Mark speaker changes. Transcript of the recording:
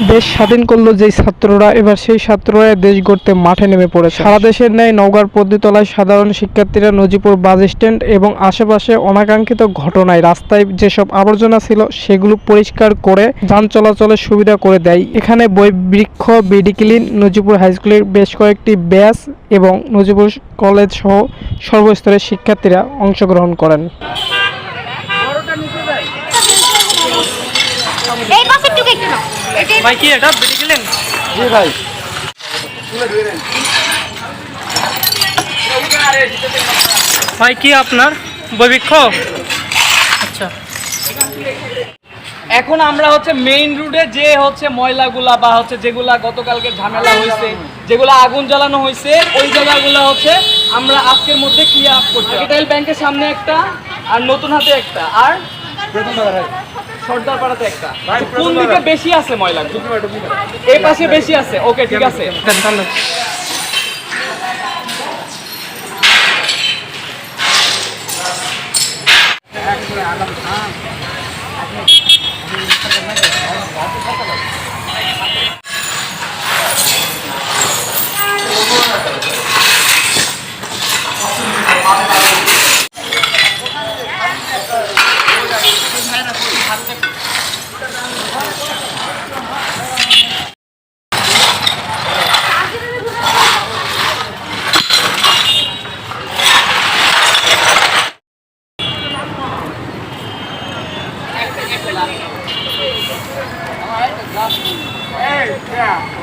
Speaker 1: দেশ স্বাধীন করলো যেই ছাত্ররা, এবার সেই ছাত্ররা দেশ গড়তে মাঠে নেমে পড়েছে। সারা দেশের ন্যায় নওগাঁর পদ্মতলায় সাধারণ শিক্ষার্থীরা নজিপুর বাস স্ট্যান্ড এবং আশেপাশে অনাকাঙ্ক্ষিত ঘটনায় রাস্তায় যেসব আবর্জনা ছিল সেগুলো পরিষ্কার করে যান চলাচলের সুবিধা করে দেয়। এখানে বৃক্ষ, বিডি ক্লিন, নজিপুর হাইস্কুলের বেশ কয়েকটি ব্যাচ এবং নজিপুর কলেজ সহ সর্বস্তরের শিক্ষার্থীরা অংশগ্রহণ করেন।
Speaker 2: এই পাশে টুকে একটু নাও।
Speaker 1: ভাই কি এটা বিডি ক্লিন?
Speaker 3: জি ভাই।
Speaker 1: ভাই কি আপনার বৈবৃক্ষ? আচ্ছা,
Speaker 3: এখন আমরা হচ্ছে মেইন রোডে যে হচ্ছে ময়লাগুলা বা হচ্ছে যেগুলা গতকালকে ঝামেলা হয়েছে, যেগুলো আগুন জ্বালানো হয়েছে, ওই জায়গাগুলো হচ্ছে আমরা আজকের মধ্যে ক্লিয়ার আপ করছি। ক্যাপিটাল ব্যাংকের সামনে একটা, আর নতুন হাতে একটা, আর সর্দারপাড়াতে একটা। কোন দিকে বেশি আছে ময়লা? এই পাশে বেশি আছে। ওকে, ঠিক আছে। Hey, yeah.